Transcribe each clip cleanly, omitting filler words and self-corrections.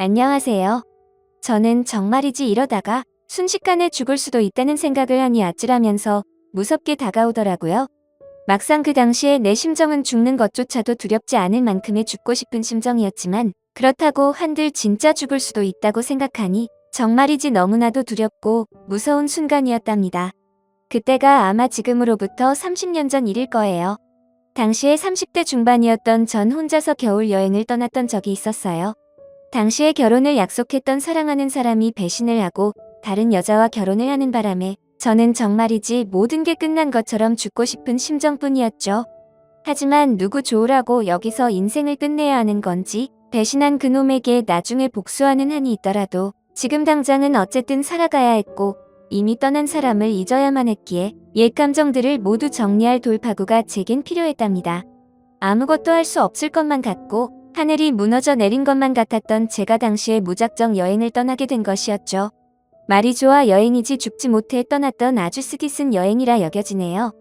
안녕하세요. 저는 정말이지 이러다가 순식간에 죽을 수도 있다는 생각을 하니 아찔하면서 무섭게 다가오더라고요. 막상 그 당시에 내 심정은 죽는 것조차도 두렵지 않을 만큼의 죽고 싶은 심정이었지만 그렇다고 한들 진짜 죽을 수도 있다고 생각하니 정말이지 너무나도 두렵고 무서운 순간이었답니다. 그때가 아마 지금으로부터 30년 전 일일 거예요. 당시에 30대 중반이었던 전 혼자서 겨울 여행을 떠났던 적이 있었어요. 당시에 결혼을 약속했던 사랑하는 사람이 배신을 하고 다른 여자와 결혼을 하는 바람에 저는 정말이지 모든 게 끝난 것처럼 죽고 싶은 심정뿐이었죠. 하지만 누구 좋으라고 여기서 인생을 끝내야 하는 건지 배신한 그놈에게 나중에 복수하는 한이 있더라도 지금 당장은 어쨌든 살아가야 했고 이미 떠난 사람을 잊어야만 했기에 옛 감정들을 모두 정리할 돌파구가 제겐 필요했답니다. 아무것도 할 수 없을 것만 같고 하늘이 무너져 내린 것만 같았던 제가 당시에 무작정 여행을 떠나게 된 것이었죠. 말이 좋아 여행이지 죽지 못해 떠났던 아주 쓰디쓴 여행이라 여겨지네요.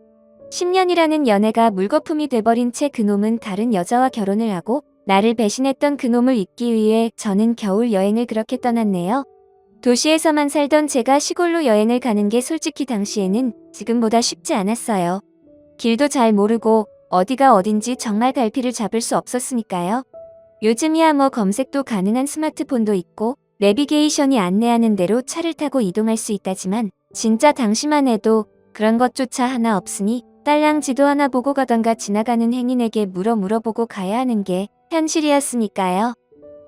10년이라는 연애가 물거품이 돼버린 채 그놈은 다른 여자와 결혼을 하고 나를 배신했던 그놈을 잊기 위해 저는 겨울 여행을 그렇게 떠났네요. 도시에서만 살던 제가 시골로 여행을 가는 게 솔직히 당시에는 지금보다 쉽지 않았어요. 길도 잘 모르고 어디가 어딘지 정말 갈피를 잡을 수 없었으니까요. 요즘이야 뭐 검색도 가능한 스마트폰도 있고 내비게이션이 안내하는 대로 차를 타고 이동할 수 있다지만 진짜 당시만 해도 그런 것조차 하나 없으니 딸랑 지도 하나 보고 가던가 지나가는 행인에게 물어보고 가야 하는 게 현실이었으니까요.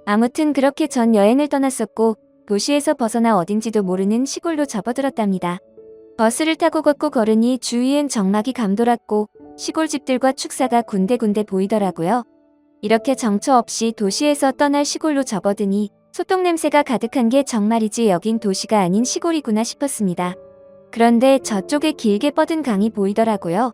아무튼 그렇게 전 여행을 떠났었고 도시에서 벗어나 어딘지도 모르는 시골로 접어들었답니다. 버스를 타고 걷고 걸으니 주위엔 정막이 감돌았고 시골집들과 축사가 군데군데 보이더라고요. 이렇게 정처 없이 도시에서 떠날 시골로 접어드니 소똥 냄새가 가득한 게 정말이지 여긴 도시가 아닌 시골이구나 싶었습니다. 그런데 저쪽에 길게 뻗은 강이 보이더라고요.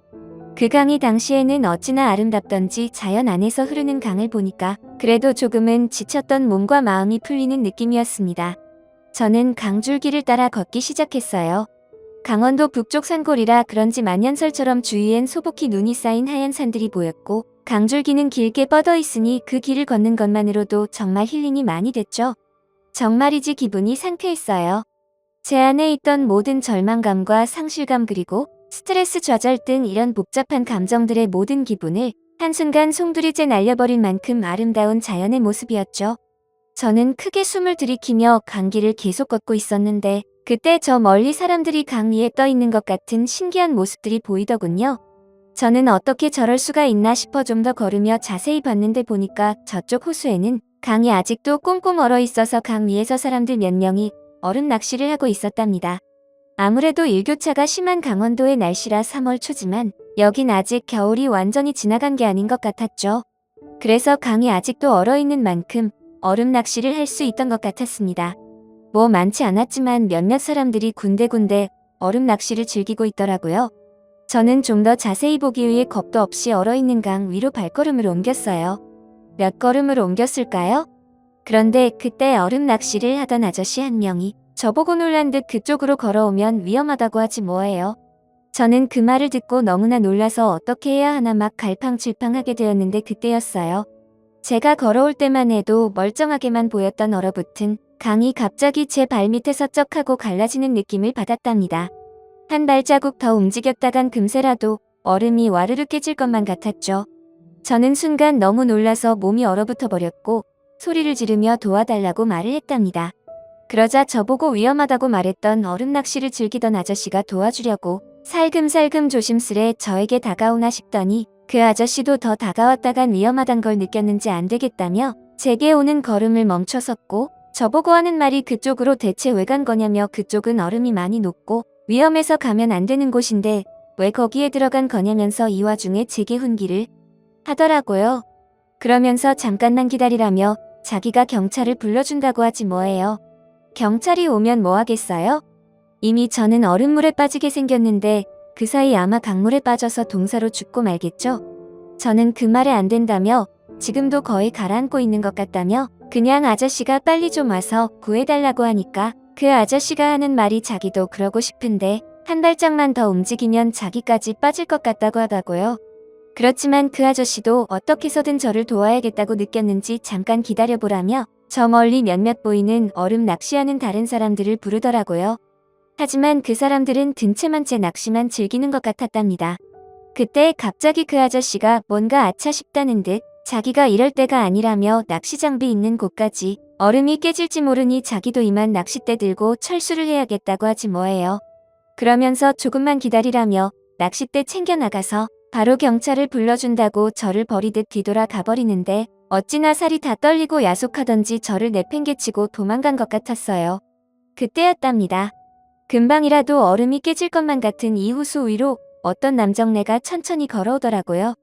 그 강이 당시에는 어찌나 아름답던지 자연 안에서 흐르는 강을 보니까 그래도 조금은 지쳤던 몸과 마음이 풀리는 느낌이었습니다. 저는 강줄기를 따라 걷기 시작했어요. 강원도 북쪽 산골이라 그런지 만년설처럼 주위엔 소복히 눈이 쌓인 하얀 산들이 보였고 강줄기는 길게 뻗어 있으니 그 길을 걷는 것만으로도 정말 힐링이 많이 됐죠. 정말이지 기분이 상쾌했어요. 제 안에 있던 모든 절망감과 상실감 그리고 스트레스 좌절 등 이런 복잡한 감정들의 모든 기분을 한순간 송두리째 날려버린 만큼 아름다운 자연의 모습이었죠. 저는 크게 숨을 들이키며 강길을 계속 걷고 있었는데 그때 저 멀리 사람들이 강 위에 떠 있는 것 같은 신기한 모습들이 보이더군요. 저는 어떻게 저럴 수가 있나 싶어 좀 더 걸으며 자세히 봤는데 보니까 저쪽 호수에는 강이 아직도 꽁꽁 얼어 있어서 강 위에서 사람들 몇 명이 얼음 낚시를 하고 있었답니다. 아무래도 일교차가 심한 강원도의 날씨라 3월 초지만 여긴 아직 겨울이 완전히 지나간 게 아닌 것 같았죠. 그래서 강이 아직도 얼어 있는 만큼 얼음 낚시를 할 수 있던 것 같았습니다. 뭐 많지 않았지만 몇몇 사람들이 군데군데 얼음 낚시를 즐기고 있더라고요. 저는 좀 더 자세히 보기 위해 겁도 없이 얼어있는 강 위로 발걸음을 옮겼어요. 몇 걸음을 옮겼을까요? 그런데 그때 얼음 낚시를 하던 아저씨 한 명이 저보고 놀란 듯 그쪽으로 걸어오면 위험하다고 하지 뭐예요. 저는 그 말을 듣고 너무나 놀라서 어떻게 해야 하나 막 갈팡질팡하게 되었는데 그때였어요. 제가 걸어올 때만 해도 멀쩡하게만 보였던 얼어붙은 강이 갑자기 제 발밑에서 쩍하고 갈라지는 느낌을 받았답니다. 한 발자국 더 움직였다간 금세라도 얼음이 와르르 깨질 것만 같았죠. 저는 순간 너무 놀라서 몸이 얼어붙어 버렸고 소리를 지르며 도와달라고 말을 했답니다. 그러자 저보고 위험하다고 말했던 얼음 낚시를 즐기던 아저씨가 도와주려고 살금살금 조심스레 저에게 다가오나 싶더니 그 아저씨도 더 다가왔다간 위험하단 걸 느꼈는지 안 되겠다며 제게 오는 걸음을 멈춰섰고 저보고 하는 말이 그쪽으로 대체 왜 간 거냐며 그쪽은 얼음이 많이 녹고 위험해서 가면 안 되는 곳인데 왜 거기에 들어간 거냐면서 이 와중에 제게 훈기를 하더라고요. 그러면서 잠깐만 기다리라며 자기가 경찰을 불러준다고 하지 뭐예요. 경찰이 오면 뭐 하겠어요? 이미 저는 얼음물에 빠지게 생겼는데 그 사이 아마 강물에 빠져서 동사로 죽고 말겠죠? 저는 그 말에 안 된다며 지금도 거의 가라앉고 있는 것 같다며 그냥 아저씨가 빨리 좀 와서 구해달라고 하니까 그 아저씨가 하는 말이 자기도 그러고 싶은데 한 발짝만 더 움직이면 자기까지 빠질 것 같다고 하다고요. 그렇지만 그 아저씨도 어떻게 해서든 저를 도와야겠다고 느꼈는지 잠깐 기다려보라며 저 멀리 몇몇 보이는 얼음 낚시하는 다른 사람들을 부르더라고요. 하지만 그 사람들은 든 채만 채 낚시만 즐기는 것 같았답니다. 그때 갑자기 그 아저씨가 뭔가 아차 싶다는 듯 자기가 이럴 때가 아니라며 낚시 장비 있는 곳까지 얼음이 깨질지 모르니 자기도 이만 낚싯대 들고 철수를 해야겠다고 하지 뭐예요. 그러면서 조금만 기다리라며 낚싯대 챙겨 나가서 바로 경찰을 불러준다고 저를 버리듯 뒤돌아 가버리는데 어찌나 살이 다 떨리고 야속하던지 저를 내팽개치고 도망간 것 같았어요. 그때였답니다. 금방이라도 얼음이 깨질 것만 같은 이 호수 위로 어떤 남정네가 천천히 걸어오더라고요.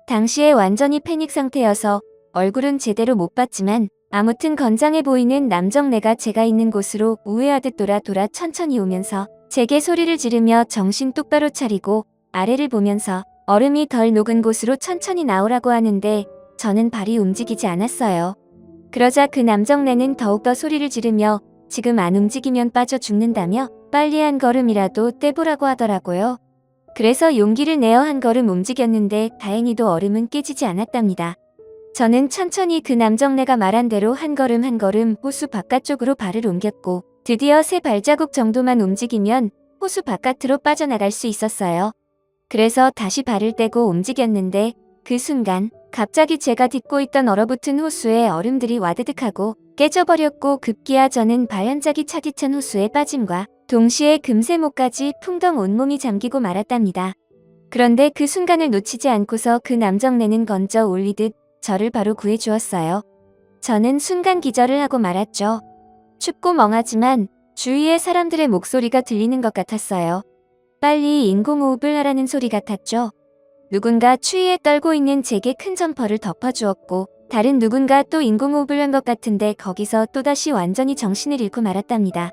당시에 완전히 패닉 상태여서 얼굴은 제대로 못 봤지만 아무튼 건장해 보이는 남정네가 제가 있는 곳으로 우회하듯 돌아 천천히 오면서 제게 소리를 지르며 정신 똑바로 차리고 아래를 보면서 얼음이 덜 녹은 곳으로 천천히 나오라고 하는데 저는 발이 움직이지 않았어요. 그러자 그 남정네는 더욱더 소리를 지르며 지금 안 움직이면 빠져 죽는다며 빨리 한 걸음이라도 떼보라고 하더라고요. 그래서 용기를 내어 한 걸음 움직였는데 다행히도 얼음은 깨지지 않았답니다. 저는 천천히 그 남정네가 말한 대로 한 걸음 호수 바깥쪽으로 발을 옮겼고 드디어 세 발자국 정도만 움직이면 호수 바깥으로 빠져나갈 수 있었어요. 그래서 다시 발을 떼고 움직였는데 그 순간 갑자기 제가 딛고 있던 얼어붙은 호수에 얼음들이 와드득하고 깨져버렸고 급기야 저는 발 한 짝이 차디찬 호수에 빠짐과 동시에 금세 목까지 풍덩 온몸이 잠기고 말았답니다. 그런데 그 순간을 놓치지 않고서 그 남정네는 건져 올리듯 저를 바로 구해주었어요. 저는 순간 기절을 하고 말았죠. 춥고 멍하지만 주위의 사람들의 목소리가 들리는 것 같았어요. 빨리 인공호흡을 하라는 소리 같았죠. 누군가 추위에 떨고 있는 제게 큰 점퍼를 덮어주었고 다른 누군가 또 인공호흡을 한 것 같은데 거기서 또다시 완전히 정신을 잃고 말았답니다.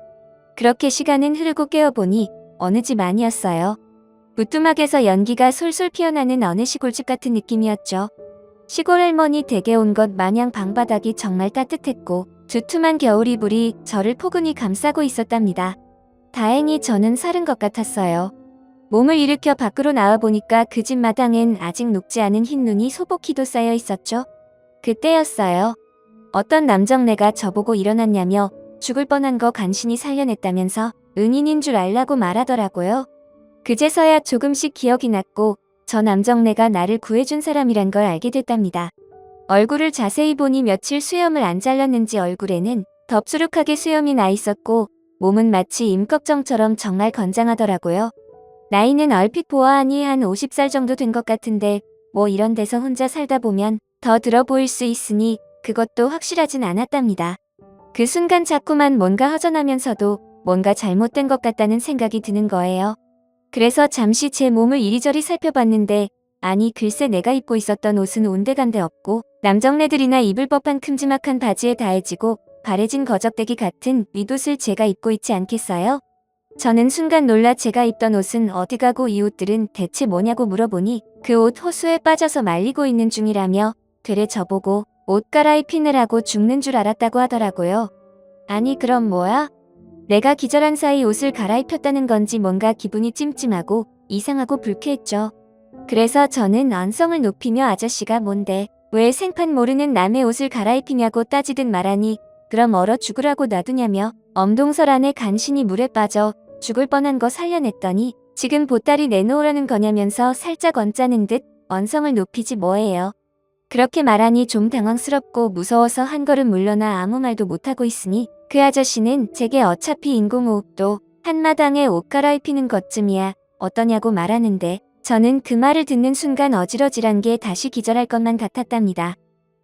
그렇게 시간은 흐르고 깨어보니 어느 집 안이었어요. 부뚜막에서 연기가 솔솔 피어나는 어느 시골집 같은 느낌이었죠. 시골 할머니 댁에 온 것 마냥 방바닥이 정말 따뜻했고 두툼한 겨울이불이 저를 포근히 감싸고 있었답니다. 다행히 저는 살은 것 같았어요. 몸을 일으켜 밖으로 나와보니까 그 집 마당엔 아직 녹지 않은 흰 눈이 소복히도 쌓여 있었죠. 그때였어요. 어떤 남정네가 저보고 일어났냐며 죽을 뻔한 거 간신히 살려냈다면서 은인인 줄 알라고 말하더라고요. 그제서야 조금씩 기억이 났고 저 남정네가 나를 구해준 사람이란 걸 알게 됐답니다. 얼굴을 자세히 보니 며칠 수염을 안 잘랐는지 얼굴에는 덥수룩하게 수염이 나 있었고 몸은 마치 임꺽정처럼 정말 건장하더라고요. 나이는 얼핏 보아하니 한 50살 정도 된 것 같은데 뭐 이런 데서 혼자 살다 보면 더 들어 보일 수 있으니 그것도 확실하진 않았답니다. 그 순간 자꾸만 뭔가 허전하면서도 뭔가 잘못된 것 같다는 생각이 드는 거예요. 그래서 잠시 제 몸을 이리저리 살펴봤는데 아니 글쎄 내가 입고 있었던 옷은 온데간데 없고 남정네들이나 입을 법한 큼지막한 바지에 다해지고 바래진 거적대기 같은 윗옷을 제가 입고 있지 않겠어요? 저는 순간 놀라 제가 입던 옷은 어디 가고 이 옷들은 대체 뭐냐고 물어보니 그 옷 호수에 빠져서 말리고 있는 중이라며 되레 저보고 옷 갈아입히느라고 죽는 줄 알았다고 하더라고요. 아니 그럼 뭐야? 내가 기절한 사이 옷을 갈아입혔다는 건지 뭔가 기분이 찜찜하고 이상하고 불쾌했죠. 그래서 저는 언성을 높이며 아저씨가 뭔데 왜 생판 모르는 남의 옷을 갈아입히냐고 따지듯 말하니 그럼 얼어 죽으라고 놔두냐며 엄동설 안에 간신히 물에 빠져 죽을 뻔한 거 살려냈더니 지금 보따리 내놓으라는 거냐면서 살짝 언짢은 듯 언성을 높이지 뭐예요. 그렇게 말하니 좀 당황스럽고 무서워서 한 걸음 물러나 아무 말도 못하고 있으니 그 아저씨는 제게 어차피 인공호흡도 한마당에 옷 갈아입히는 것쯤이야 어떠냐고 말하는데 저는 그 말을 듣는 순간 어지러질한 게 다시 기절할 것만 같았답니다.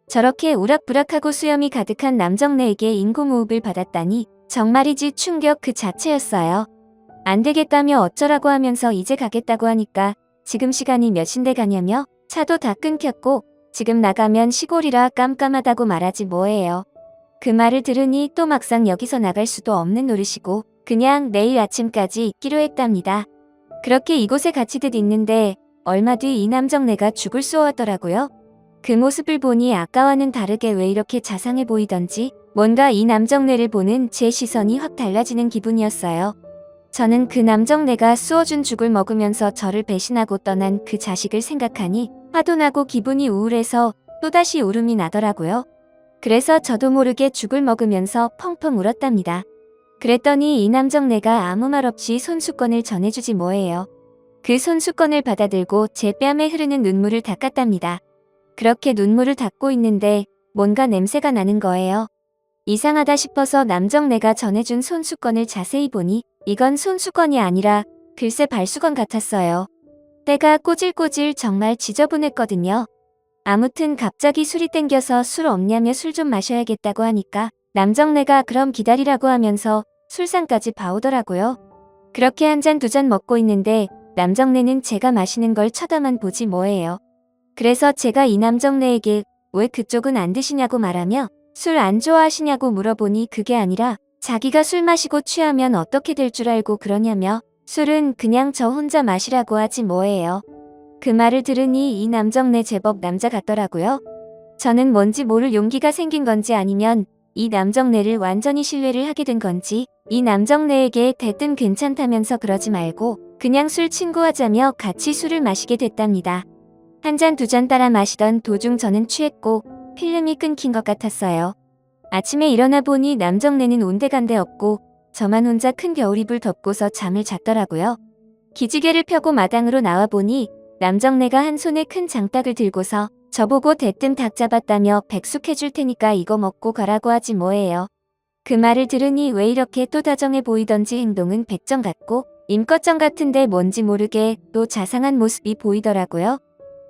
저렇게 우락부락하고 수염이 가득한 남정네에게 인공호흡을 받았다니 정말이지 충격 그 자체였어요. 안 되겠다며 어쩌라고 하면서 이제 가겠다고 하니까 지금 시간이 몇 시인데 가냐며 차도 다 끊겼고 지금 나가면 시골이라 깜깜하다고 말하지 뭐예요. 그 말을 들으니 또 막상 여기서 나갈 수도 없는 노릇이고 그냥 내일 아침까지 있기로 했답니다. 그렇게 이곳에 갇히듯 있는데 얼마 뒤 이 남정네가 죽을 쏘았더라고요. 그 모습을 보니 아까와는 다르게 왜 이렇게 자상해 보이던지 뭔가 이 남정네를 보는 제 시선이 확 달라지는 기분이었어요. 저는 그 남정네가 쏘어준 죽을 먹으면서 저를 배신하고 떠난 그 자식을 생각하니 화도 나고 기분이 우울해서 또다시 울음이 나더라고요. 그래서 저도 모르게 죽을 먹으면서 펑펑 울었답니다. 그랬더니 이 남정네가 아무 말 없이 손수건을 전해주지 뭐예요. 그 손수건을 받아들고 제 뺨에 흐르는 눈물을 닦았답니다. 그렇게 눈물을 닦고 있는데 뭔가 냄새가 나는 거예요. 이상하다 싶어서 남정네가 전해준 손수건을 자세히 보니 이건 손수건이 아니라 글쎄 발수건 같았어요. 때가 꼬질꼬질 정말 지저분했거든요. 아무튼 갑자기 술이 땡겨서 술 없냐며 술 좀 마셔야겠다고 하니까 남정네가 그럼 기다리라고 하면서 술상까지 봐오더라고요. 그렇게 한 잔 두 잔 먹고 있는데 남정네는 제가 마시는 걸 쳐다만 보지 뭐예요. 그래서 제가 이 남정네에게 왜 그쪽은 안 드시냐고 말하며 술 안 좋아하시냐고 물어보니 그게 아니라 자기가 술 마시고 취하면 어떻게 될 줄 알고 그러냐며 술은 그냥 저 혼자 마시라고 하지 뭐예요. 그 말을 들으니 이 남정네 제법 남자 같더라고요. 저는 뭔지 모를 용기가 생긴 건지 아니면 이 남정네를 완전히 신뢰를 하게 된 건지 이 남정네에게 대뜸 괜찮다면서 그러지 말고 그냥 술 친구하자며 같이 술을 마시게 됐답니다. 한 잔 두 잔 따라 마시던 도중 저는 취했고 필름이 끊긴 것 같았어요. 아침에 일어나 보니 남정네는 온데간데 없고 저만 혼자 큰 겨울이불 덮고서 잠을 잤더라고요. 기지개를 펴고 마당으로 나와보니 남정네가 한 손에 큰 장닭을 들고서 저보고 대뜸 닭 잡았다며 백숙 해줄 테니까 이거 먹고 가라고 하지 뭐예요. 그 말을 들으니 왜 이렇게 또 다정해 보이던지 행동은 백정 같고 임꺽정 같은데 뭔지 모르게 또 자상한 모습이 보이더라고요.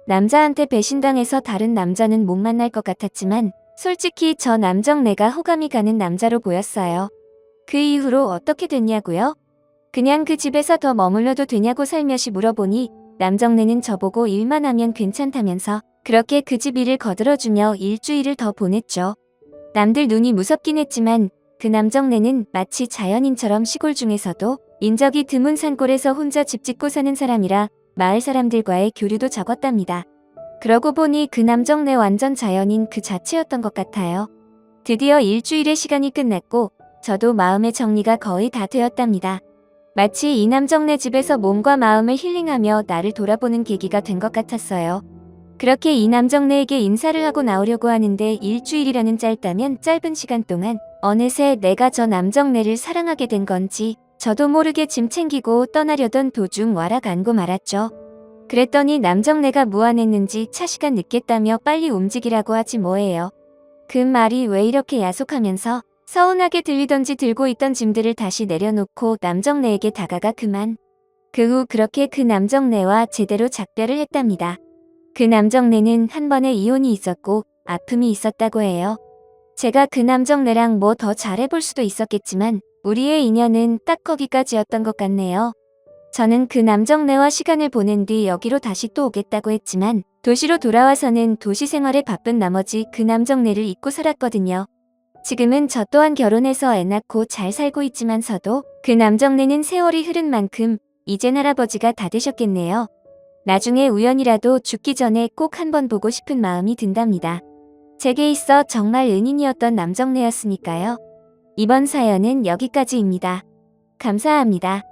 남자한테 배신당해서 다른 남자는 못 만날 것 같았지만 솔직히 저 남정네가 호감이 가는 남자로 보였어요. 그 이후로 어떻게 됐냐고요? 그냥 그 집에서 더 머물러도 되냐고 살며시 물어보니 남정네는 저보고 일만 하면 괜찮다면서 그렇게 그 집 일을 거들어주며 일주일을 더 보냈죠. 남들 눈이 무섭긴 했지만 그 남정네는 마치 자연인처럼 시골 중에서도 인적이 드문 산골에서 혼자 집 짓고 사는 사람이라 마을 사람들과의 교류도 적었답니다. 그러고 보니 그 남정네 완전 자연인 그 자체였던 것 같아요. 드디어 일주일의 시간이 끝났고 저도 마음의 정리가 거의 다 되었답니다. 마치 이 남정네 집에서 몸과 마음을 힐링하며 나를 돌아보는 계기가 된 것 같았어요. 그렇게 이 남정네에게 인사를 하고 나오려고 하는데 일주일이라는 짧다면 짧은 시간 동안 어느새 내가 저 남정네를 사랑하게 된 건지 저도 모르게 짐 챙기고 떠나려던 도중 와락 안고 말았죠. 그랬더니 남정네가 무안했는지 차 시간 늦겠다며 빨리 움직이라고 하지 뭐예요. 그 말이 왜 이렇게 야속하면서 서운하게 들리던지 들고 있던 짐들을 다시 내려놓고 남정네에게 다가가 그만. 그 후 그렇게 그 남정네와 제대로 작별을 했답니다. 그 남정네는 한 번의 이혼이 있었고 아픔이 있었다고 해요. 제가 그 남정네랑 뭐 더 잘해볼 수도 있었겠지만 우리의 인연은 딱 거기까지였던 것 같네요. 저는 그 남정네와 시간을 보낸 뒤 여기로 다시 또 오겠다고 했지만 도시로 돌아와서는 도시 생활에 바쁜 나머지 그 남정네를 잊고 살았거든요. 지금은 저 또한 결혼해서 애 낳고 잘 살고 있지만서도 그 남정네는 세월이 흐른 만큼 이젠 할아버지가 다 되셨겠네요. 나중에 우연이라도 죽기 전에 꼭 한번 보고 싶은 마음이 든답니다. 제게 있어 정말 은인이었던 남정네였으니까요. 이번 사연은 여기까지입니다. 감사합니다.